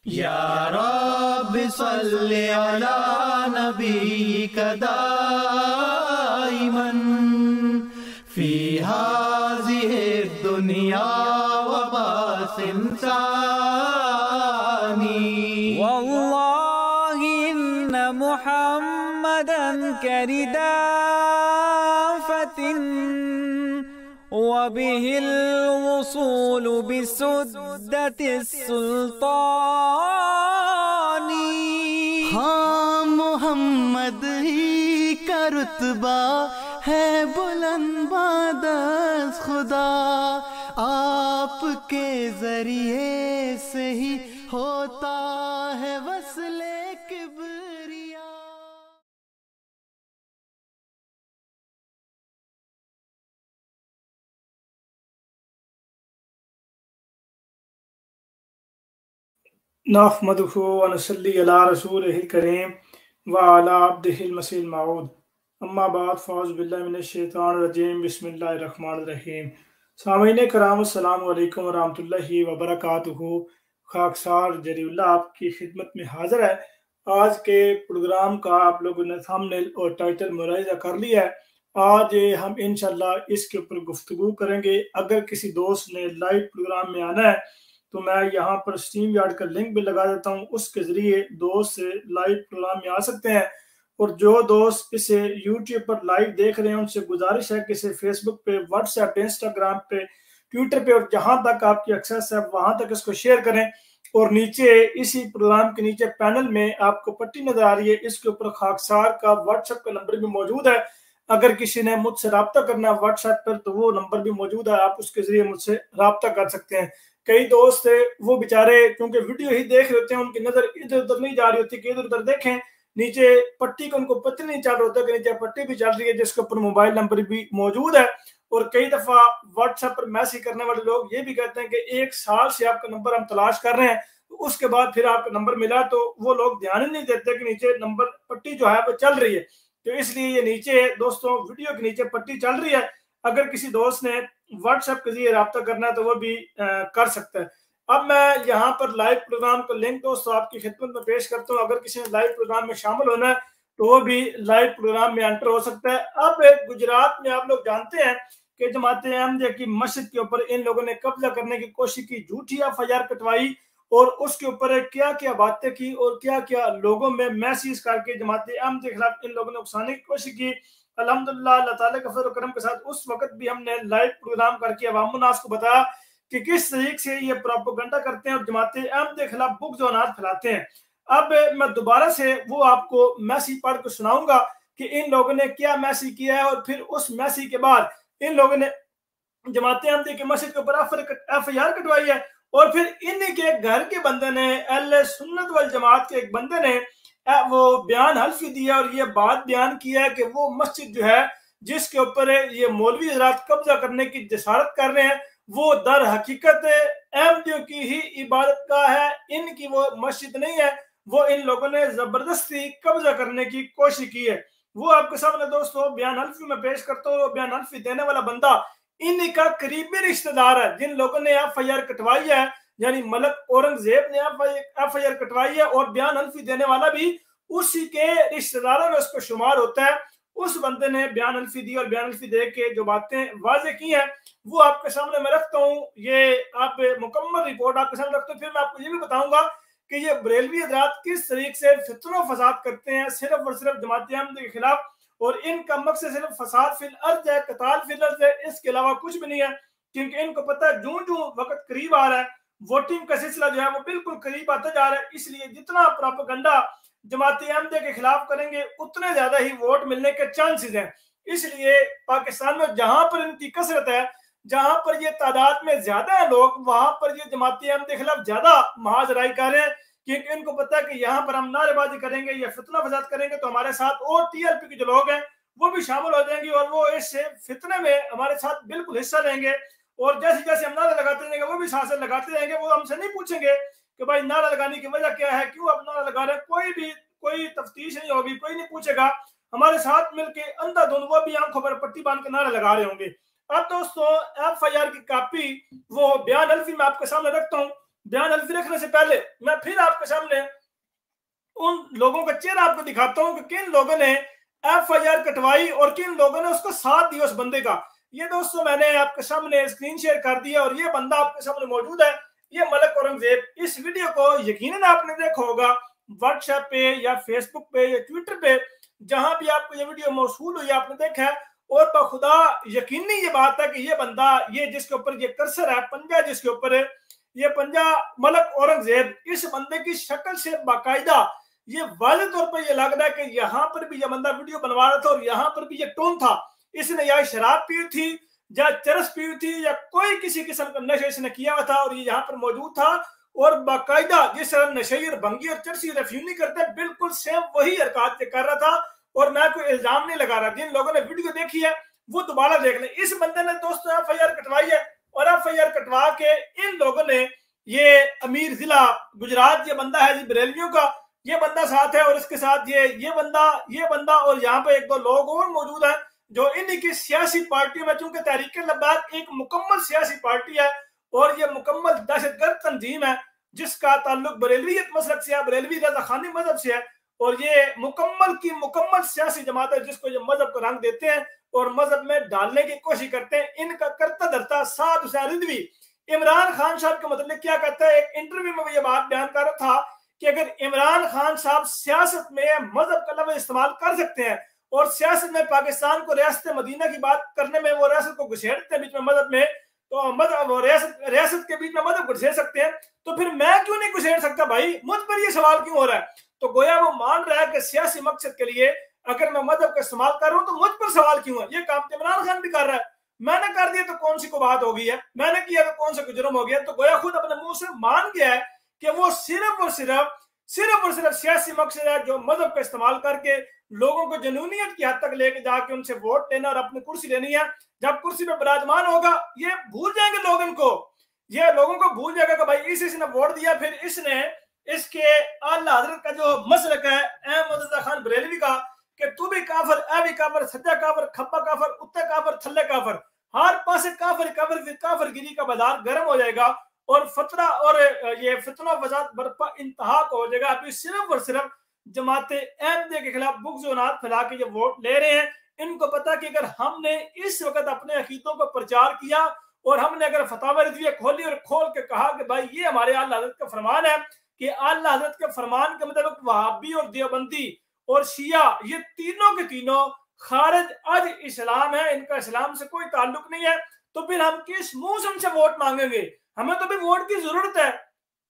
या रब्बि सल्लि अला नबीका दाइमन फी हाज़िहि दुनिया व बासिन सानी। वल्लाहि इन्न मुहम्मदन करिदाफतिन वबिहिल वसूलु बिसुद्दतिस सुल्तानी। हाँ, मोहम्मद ही का रुतबा है बुलंद बादस खुदा, आपके जरिए से ही होता है वस्ले किबरिया। नहमदुहु व नसल्ली अला रसूलिहिल करीम व अला अब्दिहिल मसीहिल मऊद। अम्मा बाद फ़ौज़ बिल्लाहि मिनश शैतानिर रजीम। बिस्मिल्लाहिर रहमानिर रहीम। सामीन कराम अस्सलामु अलैकुम व रहमतुल्लाहि व बरकातुहू। खाकसार जरीउल्लाह आपकी खिदमत में हाजिर है। आज के प्रोग्राम का आप लोगों ने थंबनेल और टाइटल मुलाहिजा कर लिया है। आज हम इंशाल्लाह इसके ऊपर गुफ्तगू करेंगे। अगर किसी दोस्त ने लाइव प्रोग्राम में आना है तो मैं यहाँ पर स्ट्रीम यार्ड का लिंक भी लगा देता हूँ, उसके ज़रिए दोस्त से लाइव प्रोग्राम में आ सकते हैं। और जो दोस्त इसे यूट्यूब पर लाइव देख रहे हैं उनसे गुजारिश है कि इसे फेसबुक पे, व्हाट्सएप पे, इंस्टाग्राम पे, ट्विटर पे और जहाँ तक आपकी एक्सेस है वहाँ तक इसको शेयर करें। और नीचे इसी प्रोग्राम के नीचे पैनल में आपको पट्टी नजर आ रही है, इसके ऊपर खाकसार का व्हाट्सएप का नंबर भी मौजूद है। अगर किसी ने मुझसे रब्ता करना है व्हाट्सएप पर तो वो नंबर भी मौजूद है, आप उसके जरिए मुझसे रब्ता कर सकते हैं। कई दोस्त है वो बेचारे क्योंकि वीडियो ही देख रहे होते हैं, उनकी नजर इधर उधर नहीं जा रही होती कि इधर उधर देखें, नीचे पट्टी को उनको पता नहीं चल रहा होता कि नीचे पट्टी भी चल रही है जिसके ऊपर मोबाइल नंबर भी मौजूद है। और कई दफा व्हाट्सएप पर मैसेज करने वाले लोग ये भी कहते हैं कि 1 साल से आपका नंबर हम तलाश कर रहे हैं, तो उसके बाद फिर आपका नंबर मिला, तो वो लोग ध्यान ही नहीं देते कि नीचे नंबर पट्टी जो है वो चल रही है। तो इसलिए ये नीचे दोस्तों वीडियो के नीचे पट्टी चल रही है। अगर किसी दोस्त ने व्हाट्सएप के जरिए रब्ता करना है तो वो भी कर सकता है। अब मैं यहाँ पर लाइव प्रोग्राम का लिंक दोस्तों आपकी खिदमत में पेश करता हूँ। अगर किसी ने लाइव प्रोग्राम में शामिल होना है तो वो भी लाइव प्रोग्राम में एंटर हो सकता है। अब गुजरात में आप लोग जानते हैं कि जमाते अहमदिया की मस्जिद के ऊपर इन लोगों ने कब्जा करने की कोशिश की, झूठी एफआईआर कटवाई और उसके ऊपर क्या क्या बातें की और क्या क्या लोगों में मैसेज करके जमाते अहमदिया के खिलाफ इन लोगों ने उकसाने की कोशिश की। अल्हम्दुलिल्लाह अल्लाह ताला के फजल करम के साथ उस वक्त भी हमने लाइव प्रोग्राम करके अवाम उन्नास को बताया कि किस तरीके से ये प्रोपेगेंडा करते हैं और जमाते अहमदिया के खिलाफ बुग़्ज़ और अनाद फैलाते हैं। अब मैं दोबारा से वो आपको मैसेज पढ़ कर सुनाऊंगा कि इन लोगों ने क्या मैसेज किया है और फिर उस मैसेज के बाद इन लोगों ने जमाते अहमदिया की मस्जिद के ऊपर एफआईआर कटवाई है। और फिर इन्हीं के घर के बंदे ने, अहले सुन्नत वल जमात के एक बंदे ने वो बयान हल्फी दिया और ये बात बयान किया है कि वो मस्जिद जो है जिसके ऊपर ये मौलवी हजरात कब्जा करने की जसारत कर रहे हैं वो दर हकीकत अहमदियों की ही इबादत का है, इनकी वो मस्जिद नहीं है, वो इन लोगों ने जबरदस्ती कब्जा करने की कोशिश की है। वो आपके सामने दोस्तों बयान हल्फी में पेश करता हूँ। बयान हल्फी देने वाला बंदा इन्हीं का करीबी रिश्तेदार है जिन लोगों ने एफआईआर कटवाई है, यानी मलक औरंगजेब ने एफआईआर कटवाई है और बयान हल्फी देने वाला भी उसी के रिश्तेदारों में उसको शुमार होता है। उस बंदे ने बयान हल्फी दी और बयान हल्फी दे के जो बातें वाजे की हैं वो आपके सामने मैं रखता हूँ। ये आप मुकम्मल रिपोर्ट आपके सामने रखता हूँ। फिर मैं आपको ये भी बताऊंगा कि ये बरेलवी हजरात किस तरीके से फितनो फसाद करते हैं सिर्फ और सिर्फ जमात अहमदिया के खिलाफ, और इनका मकसद सिर्फ फसाद फिल अर्ज है, कताल फिल अर्ज है, इसके अलावा कुछ भी नहीं है। क्योंकि इनको पता है जूं जूं वक्त करीब आ रहा है, वोटिंग का सिलसिला जो है वो बिल्कुल करीब आता जा रहा है, इसलिए जितना प्रोपेगेंडा जमात अहमदिया के खिलाफ करेंगे उतने ज्यादा ही वोट मिलने के चांसेस हैं। इसलिए पाकिस्तान में जहां पर इनकी कसरत है, जहां पर ये तादाद में ज्यादा है लोग, वहां पर ये जमात अहमदिया के खिलाफ ज्यादा महाजराई कर रहे हैं। क्योंकि इनको पता है कि यहाँ पर हम नारेबाजी करेंगे या फितना फसाद करेंगे तो हमारे साथ और टीएलपी के जो लोग हैं वो भी शामिल हो जाएंगे और वो इस फितने में हमारे साथ बिल्कुल हिस्सा लेंगे। और जैसे जैसे हम नारा लगाते रहेंगे वो भी सांसें लगाते रहेंगे। वो हमसे नहीं पूछेंगे कि भाई नारा लगाने की वजह क्या है, क्यों आप नारा लगा रहे हैं, कोई तफ्तीश नहीं होगी, कोई नहीं पूछेगा। हमारे साथ मिलकर अंधाधुंध वो भी आंखों पर पट्टी बांध के नारा लगा रहे होंगे। अब दोस्तों एफआईआर की कॉपी वो बयान हल्फी में आपके सामने रखता हूँ। बयान हल्फी रखने से पहले मैं फिर आपके सामने उन लोगों का चेहरा आपको दिखाता हूं कि किन लोगों ने FIR कटवाई और किन लोगों ने उसको साथ दिया उस बंदे का। ये दोस्तों मैंने आपके सामने स्क्रीन शेयर कर दिया और ये बंदा आपके सामने मौजूद है, ये मलक औरंगजेब। इस वीडियो को यकीनन आपने देखा होगा व्हाट्सएप पे या फेसबुक पे या ट्विटर पे, जहां भी आपको ये वीडियो मौसूल हुई आपने देखा है। और बखुदा यकीनी ये बात है कि ये बंदा, ये जिसके ऊपर ये कर्सर है, पंजा जिसके ऊपर है, ये पंजा मलक औरंगजेब, इस बंदे की शक्ल से बाकायदा ये वाज़े तौर पर ये लग रहा है कि यहाँ पर भी ये बंदा वीडियो बनवा रहा था और यहाँ पर भी ये टोन था। इसने या शराब पी थी या चरस पी थी या कोई किसी किस्म का नशा इसने किया हुआ था और ये यहाँ पर मौजूद था और बाकायदा जिस तरह नशे और भंगी और चरसी रेफ्यूज नहीं करते, बिल्कुल सेम वही हरकत कर रहा था। और मैं कोई इल्जाम नहीं लगा रहा, जिन लोगों ने वीडियो देखी है वो दोबारा देख लें। इस बंदे ने दोस्तों FIR कटवाई है और FIR कटवा के इन लोगों ने, ये अमीर जिला गुजरात ये बंदा है जी, बरेलियों का ये बंदा साथ है और इसके साथ ये बंदा और यहाँ पे एक दो लोग और मौजूद हैं जो इन्हीं की सियासी पार्टियों में, चूंकि तहरीक-ए-लब्बाक एक मुकम्मल सियासी पार्टी है और ये मुकम्मल दहशतगर्द तंजीम है जिसका ताल्लुक बरेलवियत मसलक से है, बरेलवी रज़ाखानी मजहब से है। और ये मुकम्मल की मुकम्मल सियासी जमात है जिसको ये मजहब का रंग देते हैं और मजहब में डालने की कोशिश करते हैं। इनका करता धरता साद हुसैन रिजवी इमरान खान साहब के मतलब क्या कहता है, एक इंटरव्यू में ये बात बयान कर रहा था कि अगर इमरान खान साहब सियासत में मजहब का लफ्ज़ इस्तेमाल कर सकते हैं और सियासत में पाकिस्तान को रियासत मदीना की बात करने में वो रियासत को घुसेड़ते हैं बीच में मजहब में, तो मजहब रियासत के बीच में मजहब घुसेड़ सकते हैं, तो फिर मैं क्यों नहीं घुसेड़ सकता भाई? मुझ पर ये सवाल क्यों हो रहा है? तो गोया वो मान रहा है कि सियासी मकसद के लिए अगर मैं मजहब का इस्तेमाल कर रहा हूं तो मुझ पर सवाल क्यों है? ये काम इमरान खान भी कर रहा है। मैंने कर दिया तो कौन सी को बात हो गई है, मैंने किया तो कौन सा को जुर्म हो गया? तो गोया खुद अपने मुंह से मान गया है कि वो सिर्फ और सिर्फ सियासी मकसद है जो मजहब का इस्तेमाल करके लोगों को जनूनियत की हद तक लेके जाके उनसे वोट लेना और अपनी कुर्सी लेनी है। जब कुर्सी पे विराजमान होगा ये भूल जाएंगे लोग, इनको ये लोगों को भूल जाएगा कि भाई इसने वोट दिया, फिर इसने इसके आला हजरत का जो मसलक है अहमद रजा खान बरेलवी का कि तू भी काफर, ए भी काफर, सज्जा काफर, खब्बा काफर, उत्ते काफर, थल्ले काफर, हर पासे काफरगिरी का बाजार गर्म हो जाएगा और फतरा और ये फितना फसाद बर्पा इंतहा को हो जाएगा। अभी सिर्फ और सिर्फ जमाते अहमदिया के खिलाफ बुग़्ज़ और नात फैला के ये वोट ले रहे हैं। इनको पता कि अगर हमने इस वक्त अपने अकीदों को प्रचार किया और हमने अगर फतावा रिज़विया खोली और खोल के कहा कि भाई ये हमारे आला हज़रत का फरमान है कि आला हज़रत के फरमान के मुताबिक वहाबी और देवबंदी और शिया ये तीनों के तीनों खारिज आज इस्लाम है, इनका इस्लाम से कोई ताल्लुक नहीं है, तो फिर हम किस मुंह से उनसे वोट मांगेंगे? हमें तो भी वोट की जरूरत है।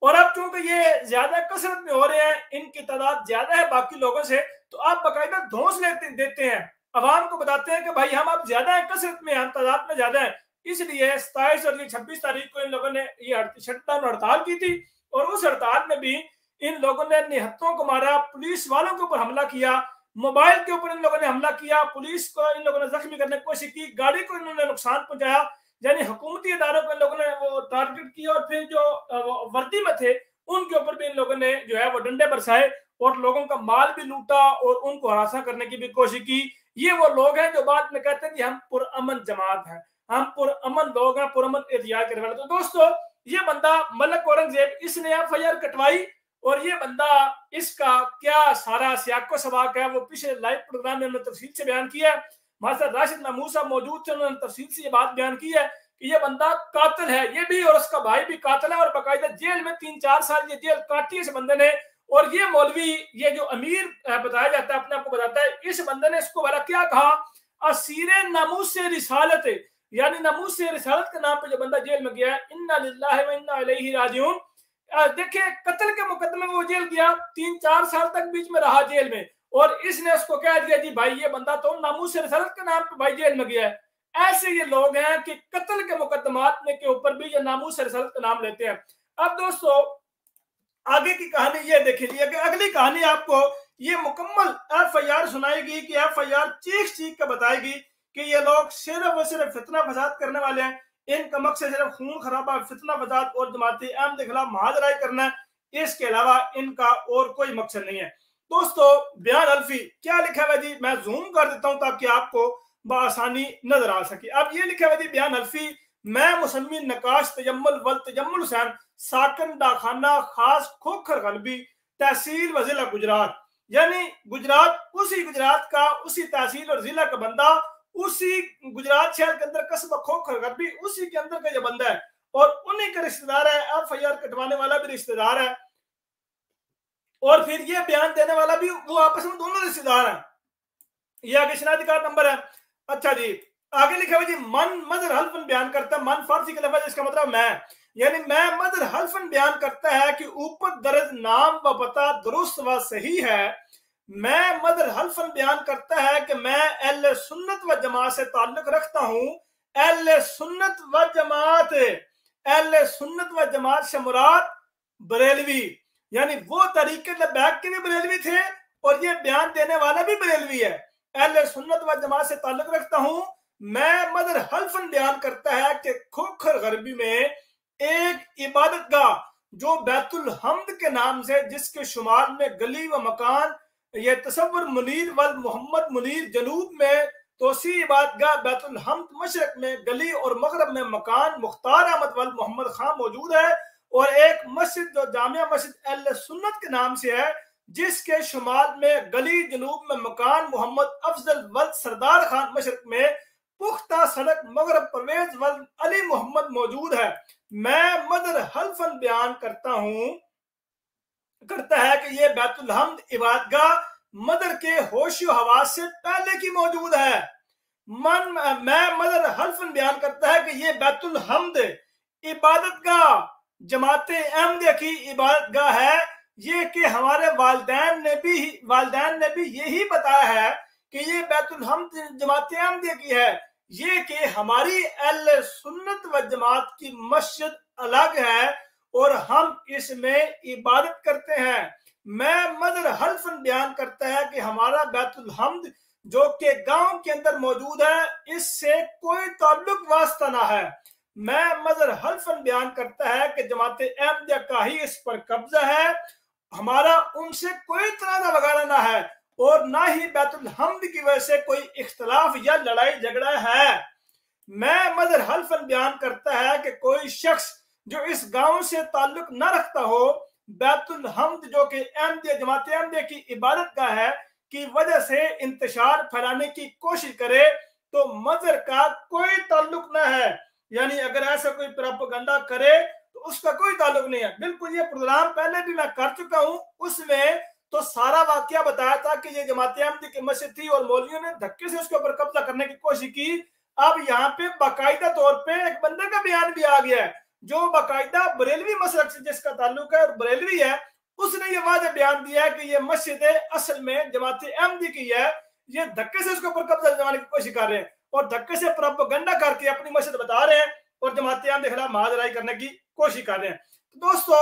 और अब चूंकि ये ज्यादा कसरत में हो रहे हैं, इनकी तादाद ज्यादा है बाकी लोगों से, तो आप बाकायदा धौंस देते हैं, अवाम को बताते हैं कि भाई हम अब ज्यादा है, कसरत में हम तादाद में ज्यादा है। इसलिए 27 और 26 तारीख को इन लोगों ने ये शटडाउन हड़ताल की थी और उस हड़ताल में भी इन लोगों ने निहत्तों को मारा, पुलिस वालों के ऊपर हमला किया, मोबाइल के ऊपर इन लोगों ने हमला किया, पुलिस को इन लोगों ने जख्मी करने की कोशिश की, गाड़ी को इन्होंने नुकसान पहुंचाया, यानी हुकूमती इदारों को इन लोगों ने वो टारगेट किया और फिर जो वर्दी में थे उनके ऊपर भी इन लोगों ने जो है वो डंडे बरसाए और लोगों का माल भी लूटा और उनको हरासा करने की भी कोशिश की। ये वो लोग हैं जो बाद में कहते हैं कि हम पुरअमन जमात हैं, हम पुरअमन लोग हैं, पुरअमन एहतियात करने वाले। तो दोस्तों ये बंदा मलक औरंगजेब, इसने FIR कटवाई और ये बंदा, इसका क्या सारा सियाको सबाक है वो पिछले लाइव प्रोग्राम में हमने तफसील से बयान किया है। हमारे साथ राशिद महमूद साहब मौजूद थे, उन्होंने तफसील से ये बात बयान की है कि ये बंदा कातिल है, ये भी और उसका भाई भी कातिल है और बाकायदा जेल में 3-4 साल ये जेल काटी है इस बंदे ने। और ये मौलवी, ये जो अमीर बताया जाता है, अपने आप को बताता है, इस बंदे ने इसको वाला क्या कहा, असीरे नामूस से रिसालत, यानी नामूस से रिसालत के नाम पे जो बंदा जेल में गया है, इन्ना लिल्लाहि व इन्ना इलैहि राजिऊन। देखिए कत्ल के मुकदमे में वो जेल गया, 3-4 साल तक बीच में रहा जेल में और इसने उसको कह दिया जी भाई ये बंदा तो नामूस से रिसालत के नाम पे भाई जेल में गया है। ऐसे ये लोग हैं कि कत्ल के मुकदमात के ऊपर भी ये नामूस से रिसालत का नाम लेते हैं। अब दोस्तों आगे की कहानी ये देख लीजिए कि अगली कहानी आपको ये मुकम्मल FIR सुनाएगी कि FIR चीख के बताएगी कि ये लोग सिर्फ और सिर्फ फितना फसाद करने वाले हैं, इनका मकसद सिर्फ खून खराबा, फितना फसाद और जमाती अहमद के खिलाफ महाजराई करना है, इसके अलावा इनका और कोई मकसद नहीं है। दोस्तों बयान हल्फी क्या लिखा हुआ जी, मैं जूम कर देता हूं ताकि आपको बआसानी नजर आ सके। अब ये लिखा हुआ जी बयान हल्फी मैं मुसम्मी नकाश तजम्मुल वल तजम्मुल हुसैन साकन डाखाना खास खोखर गलबी तहसील व जिला गुजरात, यानी गुजरात उसी गुजरात का उसी तहसील और जिला का बंदा, उसी गुजरात शहर के अंदर कस्बा खोखर गलबी उसी के अंदर का ये बंदा है और उन्हीं का रिश्तेदार है। एफआईआर कटवाने वाला भी रिश्तेदार है और फिर ये बयान देने वाला भी, वो आपस में दोनों रिश्तेदार हैं। ये आगे शनाख्ती नंबर है। अच्छा जी, आगे लिखा हुआ जी मन मदर हल्फन बयान करता है। मन फारसी का लफ्ज, इसका मतलब मैं, यानी मैं मदर हल्फन बयान करता है कि ऊपर दर्ज नाम व पता दुरुस्त व सही है। मैं मदर हल्फन बयान करता है कि मैं अहले सुन्नत व जमात से ताल्लुक रखता हूँ। अहले सुन्नत व जमात, अहले सुन्नत व जमात से मुराद बरेलवी, यानी वो तरीके लबैक के भी बरेलवी थे और ये बयान देने वाला भी बरेलवी है। अहले सुन्नत व जमात से ताल्लुक रखता हूँ। मैं मदर हल्फन बयान करता है कि खोखर गरबी में एक इबादतगाह जो बैतुल हम्द के नाम से, जिसके शुमाल में गली व मकान, ये तसव्वुर मुनीर वल मोहम्मद मुनीर जनूब में, तोसी इबादतगाह बैतुल हम्द मशरक में गली और मगरब में मकान मुख्तार अहमद वल मोहम्मद खान मौजूद है और एक मस्जिद जो जामिया मस्जिद अहले सुन्नत के नाम से है, जिसके शुमाल में गली, जनूब में मकान मोहम्मद अफजल वल सरदार खान मशरक में पुख्ता सड़क मगरब परवेज वल अली मोहम्मद मौजूद है। मैं मदर हल्फन बयान करता है कि ये बैतुल हम्द इबादतगाह मदर के होशो हवास से पहले की मौजूद है। मैं मदर हल्फन बयान करता है कि ये बैतुल हम्द इबादतगाह जमाते अहमदिया की इबादतगाह है। ये कि हमारे वालिदैन ने भी यही बताया है कि ये बैतुल हम्द जमाते अहमदिया की है। ये कि हमारी अहले सुन्नत व जमात की मस्जिद अलग है और हम इसमें इबादत करते हैं। मैं मदर हल्फन बयान करता है कि हमारा बैतुल हम्द जो कि गांव के अंदर मौजूद है, इससे कोई ताल्लुक वास्ता ना है। मैं मदर हल्फन बयान करता है कि जमाते अहमदिया का ही इस पर कब्जा है, हमारा उनसे कोई तनाज़ा वगैरह ना है और ना ही बैतुल हम्द की वजह से कोई इख्तलाफ या लड़ाई झगड़ा है। मैं मदर हल्फन बयान करता है कि कोई शख्स जो इस गांव से ताल्लुक न रखता हो, बैतुल हम्द जो कि अहमदिया जमाते अहमदिया की इबादत का है की वजह से इंतशार फैलाने की कोशिश करे, तो मदर का कोई ताल्लुक न है। यानी अगर ऐसा कोई प्रोपेगेंडा करे तो उसका कोई ताल्लुक नहीं है। बिल्कुल, ये प्रोग्राम पहले भी मैं कर चुका हूं, उसमें तो सारा वाकया बताया था कि ये जमाते अहमदिया की मस्जिद थी और मौलवियों ने धक्के से उसके ऊपर कब्जा करने की कोशिश की। अब यहाँ पे बाकायदा तौर पे एक बंदे का बयान भी आ गया है जो बाकायदा बरेलवी मसलक से जिसका ताल्लुक है और बरेलवी है, उसने ये वादा बयान दिया है कि ये मस्जिद असल में जमाते अहमदिया की है। ये धक्के से उसके ऊपर कब्जा जमाने की कोशिश कर रहे हैं और धक्के से प्रोपेगेंडा करके अपनी मस्जिद बता रहे हैं और जमाते अहमदिया के खिलाफ महाजराई करने की कोशिश कर रहे हैं। तो दोस्तों,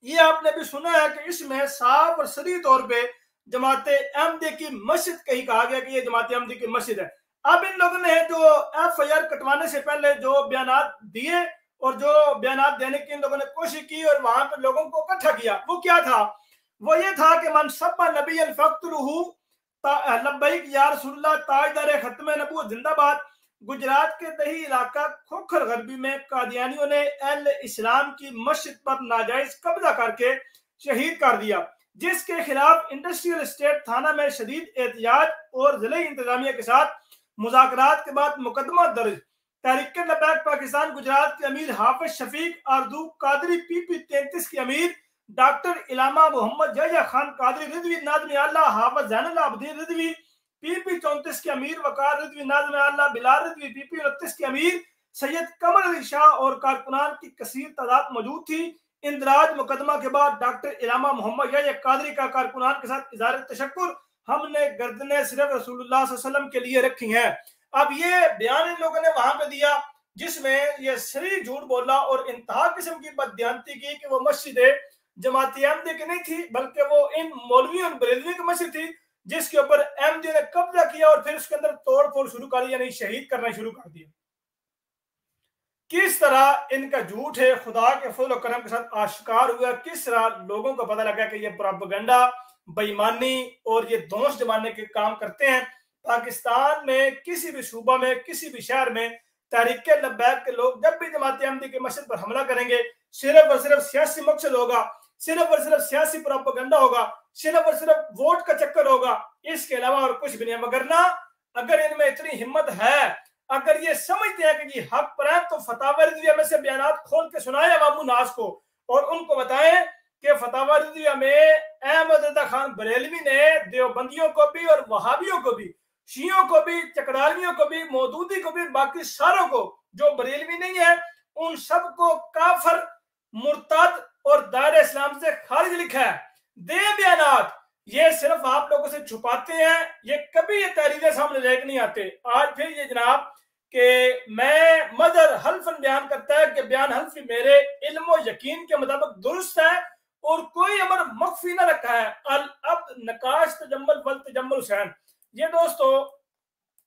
ये आपने भी सुना है कि इसमें साफ और सरी तौर पे जमाते अहमदिया की मस्जिद कहीं कहा गया कि ये जमाते अहमदिया की मस्जिद है। अब इन लोगों ने जो एफआईआर कटवाने से पहले जो बयान दिए और जो बयान देने की इन लोगों ने कोशिश की और वहां पर लोगों को इकट्ठा किया, वो क्या था? वो ये था कि मन सब्बा नबी अल फक्तरुहु लब्बैक या रसूलुल्लाह ताजदार खत्म नबूवत जिंदाबाद। गुजरात के दही इलाका खोखर गरबी में कादियानियों ने अहले इस्लाम की मस्जिद पर नाजायज कब्जा करके शहीद कर दिया, जिसके खिलाफ इंडस्ट्रियल स्टेट थाना में शदीद एहतियात और जिले इंतजामिया के साथ मुज़ाकरात के बाद मुकदमा दर्ज। तहरीक लबैक पाकिस्तान गुजरात के अमीर हाफिज शफीक आरदू कादरी पीपी 33 के अमीर डॉक्टर इलामा मोहम्मद यहया खान कादरी रिजवी नाज़मी आला हाफिज जैनुल आबदीन रिजवी पीपी 34 के अमीर वकार रिजवी नाज़मी आला बिलाल रिजवी पीपी 29 के अमीर सैयद कमर अली शाह और कारकुनान की कसीर तादाद मौजूद थी। इंदराज मुकदमा के बाद डॉक्टर इलामा मोहम्मद यहया कादरी का कारकुनान के साथ इज़हार तशक्कुर, हमने गर्दनें सिर्फ रसूलुल्लाह सल्लल्लाहु अलैहि वसल्लम के लिए रखी हैं। अब ये बयान इन लोगों ने वहां पे दिया जिसमें ये सही झूठ बोला और इंतहा किस्म की बददियानती की कि वो मस्जिद जमाती अहमदिया की नहीं थी, बल्कि वो इन मौलवी और बरेलवी की मस्जिद थी, जिसके ऊपर अहमदिया ने कब्जा किया और फिर उसके अंदर तोड़ फोड़ शुरू कर दिया, यानी शहीद करना शुरू कर दिया। किस तरह इनका झूठ है खुदा के फजल और करम के साथ आश्कार हुआ, किस तरह लोगों को पता लगा कि ये प्रोपेगेंडा, बेईमानी और ये दोष जमाने के काम करते हैं। पाकिस्तान में किसी भी सूबा में, किसी भी शहर में तहरीक लब्बैक के लोग जब भी जमात अहमदी के मस्जिद पर हमला करेंगे, सिर्फ और सिर्फ सियासी मकसद होगा, सिर्फ और सिर्फ सियासी प्रोपेगेंडा होगा, सिर्फ और सिर्फ वोट का चक्कर होगा, इसके अलावा और कुछ भी नहीं। मगर ना, अगर इनमें इतनी हिम्मत है, अगर ये समझते हैं कि ये हक पर है, तो फतावा रिजविया में से बयान खोल के सुनाए अवाम नास को और उनको बताएं कि फतावा रिजविया में अहमद रज़ा खान बरेलवी ने देवबंदियों को भी और वहाबियों को भी, शियों को भी, चकरालियों को भी, मौदूदी को भी, बाकी सारों को जो बरेलवी नहीं है उन सबको काफर, मुर्तद और दायरे इस्लाम से खारिज लिखा है। दे बयानात, ये सिर्फ आप लोगों से छुपाते हैं, ये कभी ये तहरीरें सामने लेकर नहीं आते। आज फिर ये जनाब कि मैं मदर हल्फन बयान करता है कि बयान हल्फी मेरे इल्म और यकीन के मुताबिक दुरुस्त है और कोई अमर मख्फी न रखा है। अल अब नकाश तजम्मुल वल तजम्मुल हुसैन, ये दोस्तों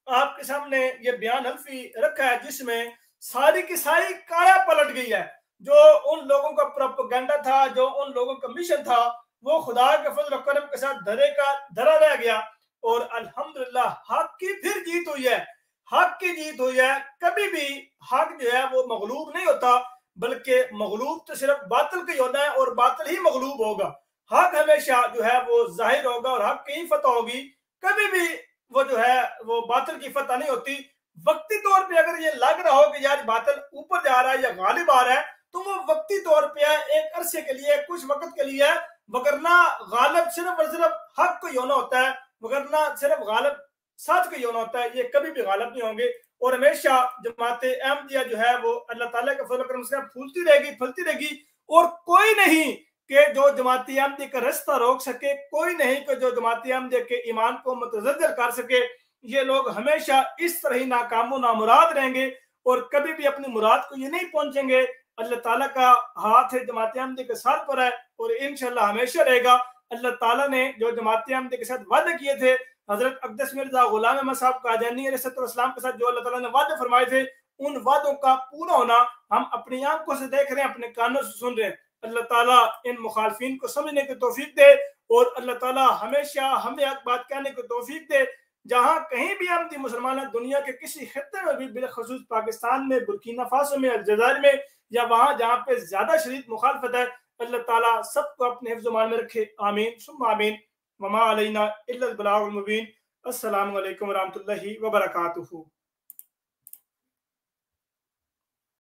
आपके सामने ये बयान हल्फी रखा है जिसमें सारी की सारी काया पलट गई है। जो उन लोगों का प्रोपेगेंडा था, जो उन लोगों का मिशन था, वो खुदा के फजल और करम के साथ धरे का धरा रह गया और अल्हम्दुलिल्लाह हक की फिर जीत हुई है, हक की जीत हुई है। कभी भी हक जो है वो मगलूब नहीं होता, बल्कि मगलूब तो सिर्फ बातिल का ही होता है और बातिल ही मगलूब होगा। हक हमेशा जो है वो जाहिर होगा और हक की ही फतह होगी, कभी भी वो जो है वो बातिल की फतह नहीं होती। वक्ती तौर पे अगर ये लग रहा हो कि यार बातिल ऊपर जा रहा है या गालिब आ रहा है, तो वो वक्ती तौर पे है, एक अरसे के लिए, कुछ वक्त के लिए है, वगरना गालिब सिर्फ और सिर्फ हक को ही होना होता है, वगरना सिर्फ गालिब सच को ही होना होता है। ये कभी भी गालिब नहीं होंगे और हमेशा जमात अहमदिया जो है वो अल्लाह ताला के फजल करम से फूलती रहेगी, फलती रहेगी और कोई नहीं कि जो जमात अहमदी का रास्ता रोक सके, कोई नहीं कि जो जमात अहमदी के ईमान को मुतज़्ज़ल कर सके। ये लोग हमेशा इस तरह ही नाकाम नामुराद रहेंगे और कभी भी अपनी मुराद को ये नहीं पहुंचेंगे। अल्लाह ताला का हाथ है जमात अहमदी के सर पर है और इंशाल्लाह हमेशा रहेगा। अल्लाह ताला ने जो जमात अहमदी के साथ वादे किए थे, हजरत अक़दस मिर्जा गुलाम अहमद साहब कादियानी अलैहिस्सलाम के साथ जो अल्लाह ताला ने वादे फरमाए थे, उन वादों का पूरा होना हम अपनी आंखों से देख रहे हैं, अपने कानों से सुन रहे हैं। अल्लाह ताला इन मुखालफिन को समझने की तौफीक दे और अल्लाह ताला हमेशा हमें हक बात कहने की तौफीक दे। जहां कहीं भी अहमदी मुसलमान है, दुनिया के किसी खित्ते में भी, बिलखसूस पाकिस्तान में, बुर्किना फासो में, अलजायर में या वहां जहां पे ज्यादा शदीद मुखालफत है, अल्लाह ताला सबको अपने हिफ्ज़ व मान में रखे। आमीन सुम्मा आमीन। वमा अलैना इल्लल बलागुल मुबीन। अस्सलामु अलैकुम व रहमतुल्लाहि व बरकातुहू।